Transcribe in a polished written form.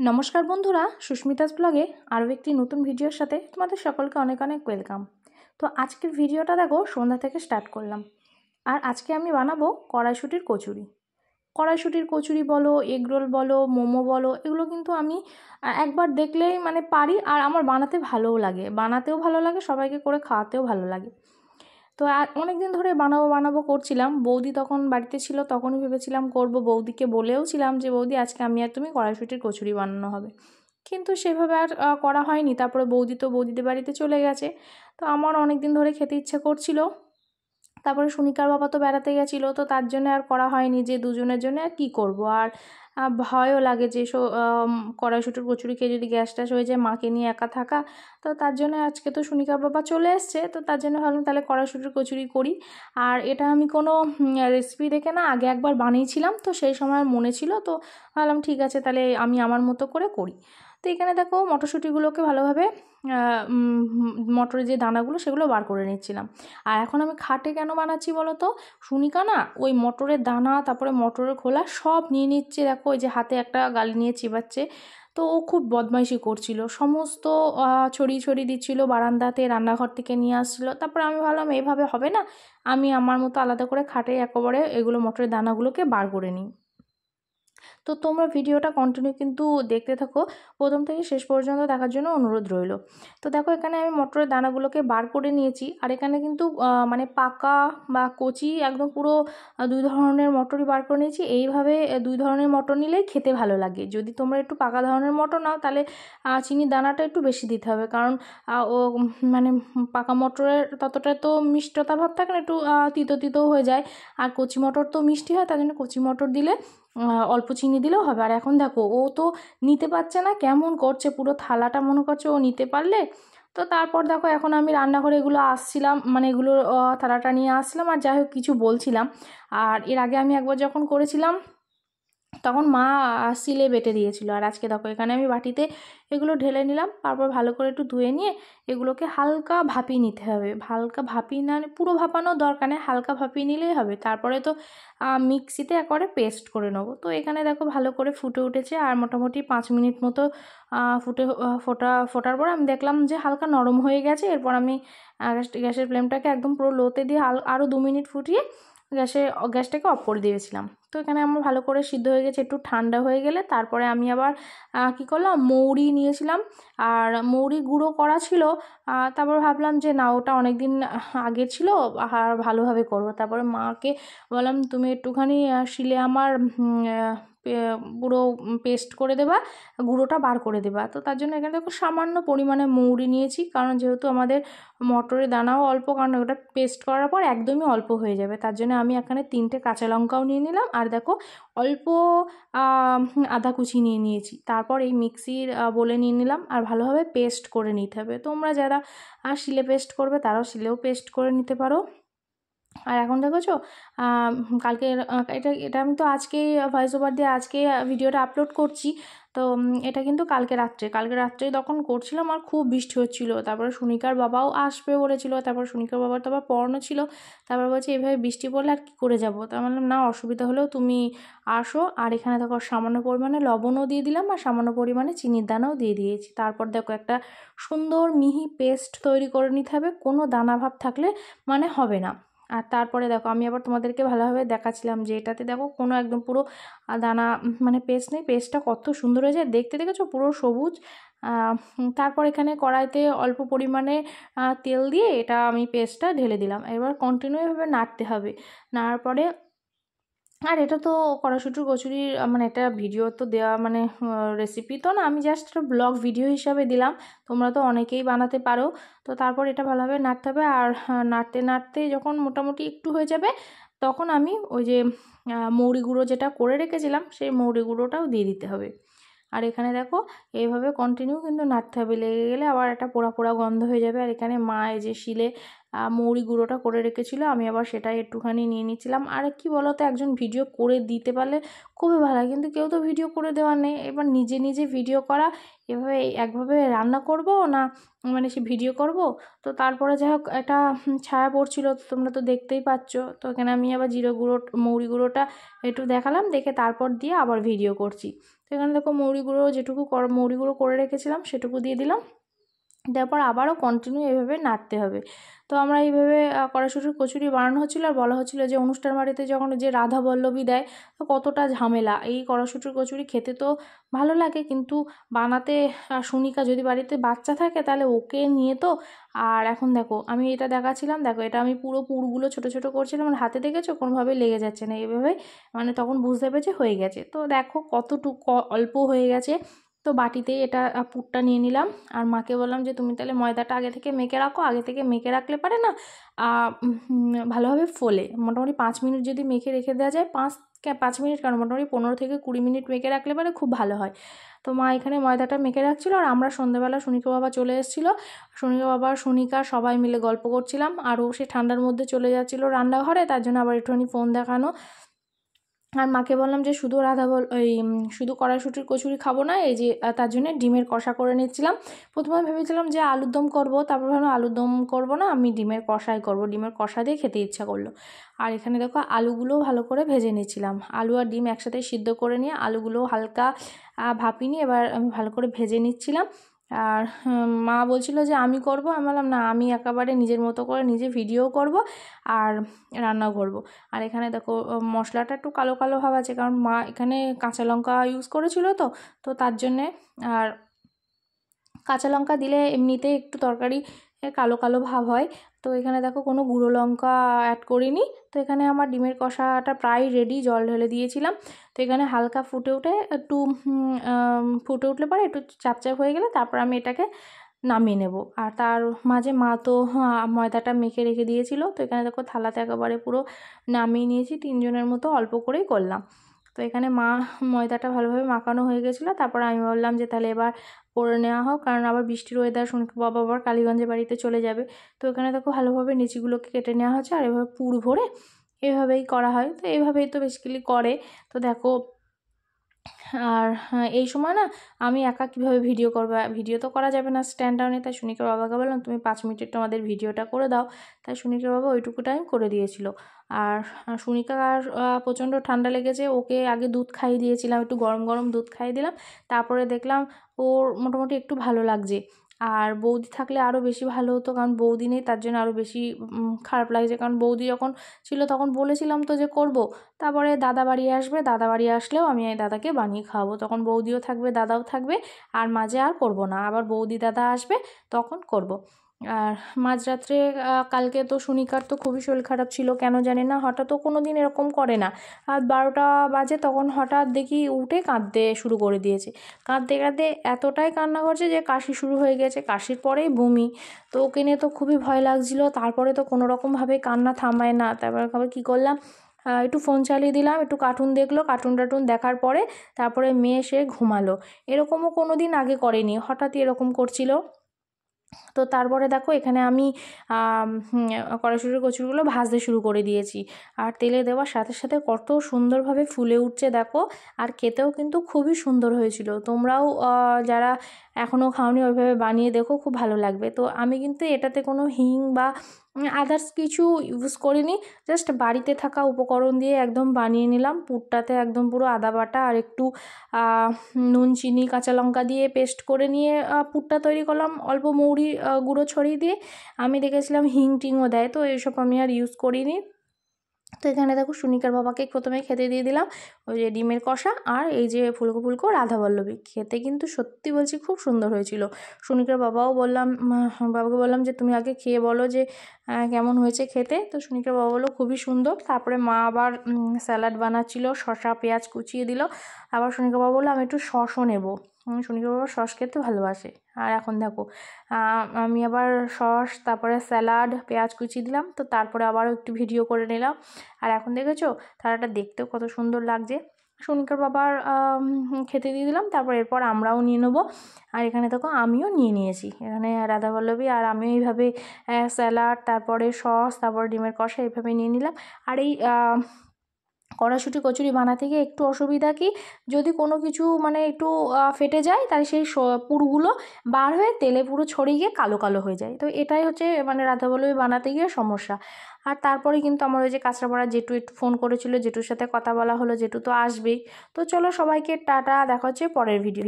নমস্কার বন্ধুরা, সুস্মিতাস ব্লগে আরও একটি নতুন ভিডিওর সাথে তোমাদের সকলকে অনেক অনেক ওয়েলকাম। তো আজকের ভিডিওটা দেখো সন্ধ্যা থেকে স্টার্ট করলাম। আর আজকে আমি বানাবো কড়াইশুঁটির কচুরি। কড়াইশুঁটির কচুরি বলো, এগরোল বলো, মোমো বলো, এগুলো কিন্তু আমি একবার দেখলেই পারি, আর আমার বানাতে ভালোও লাগে, বানাতেও ভালো লাগে, সবাইকে করে খাওয়াতেও ভালো লাগে। তো অনেক দিন ধরে বানাবো বানাবো করছিলাম। বৌদি তখন বাড়িতে ছিল, তখনই ভেবেছিলাম করব, বৌদিকে বলেও ছিলাম যে বৌদি আজকে আমি আর তুমি কড়াইশুঁটির কচুরি বানানো হবে, কিন্তু সেভাবে আর করা হয়নি। তারপরে বৌদি তো বৌদিদের বাড়িতে চলে গেছে, তো আমার অনেক দিন ধরে খেতে ইচ্ছে করছিল। তারপরে সুনিকার বাবা তো বেড়াতে গেছিলো, তো তার জন্য আর করা হয়নি, যে দুজনের জন্য আর কী করবো। আর ভয়ও লাগে যে কড়াইশুঁটির কচুরি খেয়ে যদি গ্যাস ট্যাস হয়ে যায়, মাকে নিয়ে একা থাকা। তো তার জন্য আজকে তো সুনিকার বাবা চলে এসছে, তো তার জন্য ভাবলাম তাহলে কড়াইশুঁটির কচুরি করি। আর এটা আমি কোনো রেসিপি দেখে না, আগে একবার বানিয়েছিলাম, তো সেই সময় মনে ছিল, তো ভাবলাম ঠিক আছে তাহলে আমি আমার মতো করে করি। তো এখানে দেখো মটরশুঁটিগুলোকে ভালোভাবে মটরের যে দানাগুলো সেগুলো বার করে নিচ্ছিলাম। আর এখন আমি খাটে কেন বানাচ্ছি বলো তো, সুনিকা না ওই মটরের দানা, তারপরে মটরের খোলা সব নিয়ে নিচ্ছে, দেখো ওই যে হাতে একটা গালি নিয়ে চিবাচ্ছে। তো ও খুব বদমাইশি করছিল, সমস্ত ছড়িয়ে ছড়িয়ে দিচ্ছিলো বারান্দাতে, রান্নাঘর থেকে নিয়ে আসছিলো। তারপরে আমি ভাবলাম এইভাবে হবে না, আমি আমার মতো আলাদা করে খাটে একেবারে এগুলো মটরের দানাগুলোকে বার করে নিই। তো তোমরা ভিডিওটা কন্টিনিউ কিন্তু দেখতে থাকো, প্রথম থেকে শেষ পর্যন্ত দেখার জন্য অনুরোধ রইল। তো দেখো এখানে আমি মটরের দানাগুলোকে বার করে নিয়েছি, আর এখানে কিন্তু পাকা বা কচি একদম পুরো দুই ধরনের মটরই বার করে নিয়েছি। এইভাবে দুই ধরনের মটর নিলেই খেতে ভালো লাগে। যদি তোমরা একটু পাকা ধরনের মটর নাও, তাহলে চিনির দানাটা একটু বেশি দিতে হবে, কারণ ও পাকা মটরের ততটা তো মিষ্টতা ভাব থাকে না, একটু তিতো তিতোও হয়ে যায়। আর কচি মটর তো মিষ্টি হয়, তার জন্য কচি মটর দিলে অল্প চিনি দিলেও হবে। আর এখন দেখো ও তো নিতে পারছে না, কেমন করছে, পুরো থালাটা মনে করছে ও নিতে পারলে। তো তারপর দেখো এখন আমি রান্নাঘরে এগুলো আসছিলাম, এগুলো থালাটা নিয়ে আসছিলাম, আর যাই হোক কিছু বলছিলাম। আর এর আগে আমি একবার যখন করেছিলাম তখন মা সিলে বেটে দিয়েছিল। আর আজকে দেখো এখানে আমি বাটিতে এগুলো ঢেলে নিলাম, তারপর ভালো করে একটু ধুয়ে নিয়ে এগুলোকে হালকা ভাপিয়ে নিতে হবে। হালকা ভাপিয়ে না, পুরো ভাপানোর দরকার নেই, হালকা ভাপিয়ে নিলেই হবে। তারপরে তো মিক্সিতে একবারে পেস্ট করে নেবো। তো এখানে দেখো ভালো করে ফুটে উঠেছে, আর মোটামুটি 5 মিনিট মতো ফোটার পর আমি দেখলাম যে হালকা নরম হয়ে গেছে। এরপর আমি গ্যাসের ফ্লেমটাকে একদম পুরো লোতে দিয়ে আরও 2 মিনিট ফুটিয়ে গ্যাসটাকে অফ করে দিয়েছিলাম। তো এখানে আমার ভালো করে সিদ্ধ হয়ে গেছে। একটু ঠান্ডা হয়ে গেলে তারপরে আমি আবার কী করলাম, মৌরি নিয়েছিলাম, আর মৌরি গুঁড়ো করা ছিল। তারপর ভাবলাম যে না, ওটা অনেক দিন আগে ছিল, আর ভালোভাবে করবো। তারপরে মাকে বললাম তুমি একটুখানি শিলে আমার পুরো পেস্ট করে দেবা, গুঁড়োটা বার করে দেবা। তো তার জন্য এখানে দেখো সামান্য পরিমাণে মৌরি নিয়েছি, কারণ যেহেতু আমাদের মটরের দানাও অল্প, কারণ ওটা পেস্ট করার পর একদমই অল্প হয়ে যাবে। তার জন্য আমি এখানে 3টে কাঁচা লঙ্কাও নিয়ে নিলাম, আর দেখো অল্প আদা কুচি নিয়ে নিয়েছি। তারপর এই মিক্সির বলে নিয়ে নিলাম, আর ভালোভাবে পেস্ট করে নিতে হবে। তোমরা যারা শিলে পেস্ট করবে তারাও শিলেও পেস্ট করে নিতে পারো। আর এখন দেখেছো কালকে এটা আমি তো আজকেই ভয়েস ওভার দিয়ে আজকে ভিডিওটা আপলোড করছি। তো এটা কিন্তু কালকে রাত্রে তখন করছিলাম, আর খুব বৃষ্টি হচ্ছিলো। তারপরে সুনিকার বাবাও আসবে বলেছিল, তারপর সুনিকার বাবার তো আবার পড়ানো ছিল। তারপর বলছে এভাবে বৃষ্টি পড়লে আর কী করে যাবো। তা বললাম না, অসুবিধা হলেও তুমি আসো। আর এখানে দেখো সামান্য পরিমাণে লবণও দিয়ে দিলাম, আর সামান্য পরিমাণে চিনির দানাও দিয়ে দিয়েছি। তারপর দেখো একটা সুন্দর মিহি পেস্ট তৈরি করে নিতে হবে, কোনো দানা ভাব থাকলে হবে না। আর তারপরে দেখো আমি আবার তোমাদেরকে ভালোভাবে দেখাচ্ছিলাম যে এটাতে দেখো কোনো একদম পুরো দানা পেস্ট নেই। পেস্টটা কত সুন্দর হয়েছে দেখতে, দেখেছো পুরো সবুজ। তারপর এখানে কড়াইতে অল্প পরিমাণে তেল দিয়ে এটা আমি পেস্টটা ঢেলে দিলাম। এবার কন্টিনিউ এভাবে নাড়তে হবে। নাড়ার পরে, আর এটা তো কড়াইশুঁটির কচুরির একটা ভিডিও তো দেওয়া রেসিপি তো না, আমি জাস্ট একটা ব্লগ ভিডিও হিসাবে দিলাম। তোমরা তো অনেকেই বানাতে পারো। তো তারপর এটা ভালোভাবে নাড়তে হবে, আর নাড়তে নাড়তে যখন মোটামুটি একটু হয়ে যাবে, তখন আমি ওই যে মৌরি গুঁড়ো যেটা করে রেখেছিলাম সেই মৌরি গুঁড়োটাও দিয়ে দিতে হবে। আর এখানে দেখো এইভাবে কন্টিনিউ কিন্তু নাড়তে হবে, লেগে গেলে আবার একটা পোড়া পোড়া গন্ধ হয়ে যাবে। আর এখানে মা এই যে শিলে মৌরি গুঁড়োটা করে রেখেছিলো, আমি আবার সেটাই একটুখানি নিয়ে নিচ্ছিলাম। আর কি বলো তো, একজন ভিডিও করে দিতে পারলে খুবই ভালো হয়, কিন্তু কেউ তো ভিডিও করে দেওয়ার নেই। এবার নিজে নিজে ভিডিও করা, এভাবে একভাবে রান্না করব না সে ভিডিও করব। তো তারপরে যাই হোক একটা ছায়া পড়ছিল, তোমরা তো দেখতেই পাচ্ছ। তো এখানে আমি আবার জিরে গুঁড়ো মৌরি গুঁড়োটা একটু দেখালাম, দেখে তারপর দিয়ে আবার ভিডিও করছি। এখানে দেখো মৌরি গুঁড়ো যেটুকু মৌরি গুঁড়ো করে রেখেছিলাম সেটুকু দিয়ে দিলাম। তারপর আবারও কন্টিনিউ এভাবে নাড়তে হবে। তো আমরা এইভাবে কড়াইশুঁটির কচুরি বানানো হচ্ছিলো, আর বলা হচ্ছিলো যে অনুষ্ঠান বাড়িতে যখন যে রাধা বল্লভী দেয় তো কতটা ঝামেলা। এই কড়াইশুঁটির কচুরি খেতে তো ভালো লাগে, কিন্তু বানাতে সুনিকা যদি বাড়িতে বাচ্চা থাকে তাহলে ওকে নিয়ে তো। আর এখন দেখো আমি এটা দেখাচ্ছিলাম, দেখো এটা আমি পুরো পুরগুলো ছোটো ছোটো করছিলাম, আমার হাতে দেখেছো কোনোভাবেই লেগে যাচ্ছে না, এভাবে মানে তখন বুঝতে পেরেছি হয়ে গেছে। তো দেখো কতটুকু অল্প হয়ে গেছে। তো বাটিতেই এটা পুরটা নিয়ে নিলাম, আর মাকে বললাম যে তুমি তাহলে ময়দাটা আগে থেকে মেখে রাখো, আগে থেকে মেখে রাখলে পারে না ভালোভাবে ফোলে। মোটামুটি 5 মিনিট যদি মেখে রেখে দেওয়া যায়, 5 মিনিট কারণ মোটামুটি 15 থেকে 20 মিনিট মেখে রাখলে পারে খুব ভালো হয়। তো মা এখানে ময়দাটা মেখে রাখছিলো, আর আমরা সন্ধ্যেবেলা সুনিকা বাবা চলে এসেছিলো, সুনিকা বাবা সুনিকা সবাই মিলে গল্প করছিলাম, আর ও সে ঠান্ডার মধ্যে চলে যাচ্ছিলো রান্নাঘরে, তার জন্য আবার একটুখানি ফোন দেখানো। আর মাকে বললাম যে শুধু শুধু কড়াইশুঁটির কচুরি খাবো না, এই যে তার জন্য ডিমের কষা করে নিচ্ছিলাম। প্রথমে ভেবেছিলাম যে আলুর দম করবো, তারপর ভাবলাম আলুর দম করবো না, আমি ডিমের কষাই করবো, ডিমের কষা দিয়ে খেতে ইচ্ছা করলো। আর এখানে দেখো আলুগুলো ভালো করে ভেজে নিচ্ছিলাম, আলু আর ডিম একসাথে সিদ্ধ করে নিয়ে আলুগুলো হালকা ভাপিয়ে নিয়ে এবার আমি ভালো করে ভেজে নিচ্ছিলাম। আর মা বলছিল যে আমি করব, আমি বললাম না, আমি একেবারে নিজের মতো করে নিজে ভিডিও করব আর রান্নাও করব। আর এখানে দেখো মশলাটা একটু কালো কালো ভাব আছে, কারণ মা এখানে কাঁচা লঙ্কা ইউজ করেছিল তো, তো তার জন্যে। আর কাঁচা লঙ্কা দিলে এমনিতেই একটু তরকারি কালো কালো ভাব হয়। তো এখানে দেখো কোনো গুঁড়ো লঙ্কা অ্যাড করিনি। তো এখানে আমার ডিমের কষাটা প্রায় রেডি, জল ঢেলে দিয়েছিলাম। তো এখানে হালকা ফুটে উঠলে পরে একটু চাপচাপ হয়ে গেলে তারপর আমি এটাকে নামিয়ে নেব। আর তার মাঝে মা তো ময়দাটা মেখে রেখে দিয়েছিল। তো এখানে দেখো থালাতে একেবারে পুরো নামিয়ে নিয়েছি, 3 জনের মতো অল্প করেই করলাম। তো এখানে ময়দাটা ভালোভাবে মাখানো হয়ে গেছিলো, তারপর আমি বললাম যে তাহলে এবার করে নেওয়া হোক, কারণ আবার বৃষ্টির ওয়েদার, শুনছি বাবা আবার কালীগঞ্জের বাড়িতে চলে যাবে। তো এখানে দেখো ভালোভাবে নিচিগুলোকে কেটে নেওয়া হচ্ছে, আর এভাবে পুর ভরে এভাবেই করা হয়। তো এইভাবেই তো বেসিক্যালি করে। তো দেখো আর এই সময় না আমি একা কীভাবে ভিডিও করবো, ভিডিও তো করা যাবে না স্ট্যান্ড ডাউনে, তাই সুনিকার বাবাকে বললাম তুমি 5 মিনিটের আমাদের ভিডিওটা করে দাও। তাই সুনিকার বাবা ওইটুকু টাইম করে দিয়েছিল। আর সুনিকার প্রচণ্ড ঠান্ডা লেগেছে, ওকে আগে দুধ খাইয়ে দিয়েছিলাম, একটু গরম গরম দুধ খাইয়ে দিলাম, তারপরে দেখলাম ওর মোটামুটি একটু ভালো লাগছে। আর বৌদি থাকলে আরও বেশি ভালো হতো, কারণ বৌদি নেই তার জন্য আরও বেশি খারাপ লাগছে, কারণ বৌদি যখন ছিল তখন বলেছিলাম তো যে করব। তারপরে দাদা বাড়ি আসবে, দাদা বাড়ি আসলেও আমি এই দাদাকে বানিয়ে খাওয়াবো, তখন বৌদিও থাকবে দাদাও থাকবে, আর মাঝে আর করব না, আবার বৌদি দাদা আসবে তখন করব। আর মাঝরাত্রে কালকে তো সুনিকার তো খুবই শরীর খারাপ ছিল, কেন জানি না, হঠাৎও কোনো দিন এরকম করে না। রাত 12টা বাজে তখন হঠাৎ দেখি উঠে কাঁদতে শুরু করে দিয়েছে, কাঁদতে কাঁদতে এতটাই কান্না করছে যে কাশি শুরু হয়ে গেছে, কাশির পরেই বমি। তো ওকে নিয়ে তো খুবই ভয় লাগছিল, তারপরে তো কোনো রকমভাবে কান্না থামায় না। তারপরে আবার কী করলাম, একটু ফোন চালিয়ে দিলাম, একটু কার্টুন দেখলো, কার্টুন টার্টুন দেখার পরে তারপরে মেয়ে সে ঘুমালো। এরকমও কোনো দিন আগে করেনি, হঠাৎই এরকম করছিল। তো তারপরে দেখো এখানে আমি কড়াইশুঁটির কচুরিগুলো ভাজতে শুরু করে দিয়েছি, আর তেলে দেওয়ার সাথে সাথে কত সুন্দরভাবে ফুলে উঠছে দেখো, আর খেতেও কিন্তু খুবই সুন্দর হয়েছিল। তোমরাও যারা এখনও খাওনি ওইভাবে বানিয়ে দেখো, খুব ভালো লাগবে। তো আমি কিন্তু এটাতে কোনো হিং বা আদার্স কিছু ইউজ করিনি, জাস্ট বাড়িতে থাকা উপকরণ দিয়ে একদম বানিয়ে নিলাম। পুরটাতে একদম পুরো আদা বাটা আর একটু নুন চিনি কাঁচা লঙ্কা দিয়ে পেস্ট করে নিয়ে পুরটা তৈরি করলাম, অল্প মৌরি গুঁড়ো ছড়িয়ে দিয়ে। আমি দেখেছিলাম হিং টিংও দেয়, তো এইসব আমি আর ইউজ করিনি। তো এখানে দেখো সুনিকার বাবাকে প্রথমে খেতে দিয়ে দিলাম ওই যে ডিমের কষা, আর এই যে ফুলকো ফুলকো রাধা বল্লভী, খেতে কিন্তু সত্যি বলছি খুব সুন্দর হয়েছিল। সুনিকার বাবাকে বললাম যে তুমি আগে খেয়ে বলো যে কেমন হয়েছে খেতে। তো সুনিকার বাবা বললো খুবই সুন্দর। তারপরে মা আবার স্যালাড বানাচ্ছিল, শসা পেঁয়াজ কুচিয়ে দিল। আবার সুনিকার বাবা বললো আমি একটু সসও নেবো, সুনিকার বাবা সস খেতে ভালোবাসে। আর এখন দেখো আমি আবার সস, তারপরে স্যালাড, পেঁয়াজ কুচি দিলাম। তো তারপরে আবারও একটু ভিডিও করে নিলাম। আর এখন দেখেছো থালাটা দেখতেও কত সুন্দর লাগছে। সুনিকার বাবার খেতে দিয়ে দিলাম, তারপর এরপর আমরাও নিয়ে নেবো। আর এখানে দেখো আমিও নিয়ে নিয়েছি, এখানে রাধাবল্লভী, আর আমিও এইভাবে স্যালাড, তারপরে সস, তারপরে ডিমের কষা এইভাবে নিয়ে নিলাম। আর এই কড়াইশুঁটি কচুরি বানাতে গিয়ে একটু অসুবিধা কি, যদি কোনো কিছু মানে একটু ফেটে যায় তাহলে সেই পুরগুলো বার হয়ে তেলে পুরো ছড়িয়ে গিয়ে কালো কালো হয়ে যায়। তো এটাই হচ্ছে মানে রাধাবল্লভী বানাতে গিয়ে সমস্যা। আর তারপরে কিন্তু আমার ওই যে কাঁচরাপাড়া জেঠু একটু ফোন করেছিল, জেঠুর সাথে কথা বলা হলো, জেঠু তো আসবেই। তো চলো সবাইকে টাটা, দেখা হচ্ছে পরের ভিডিও।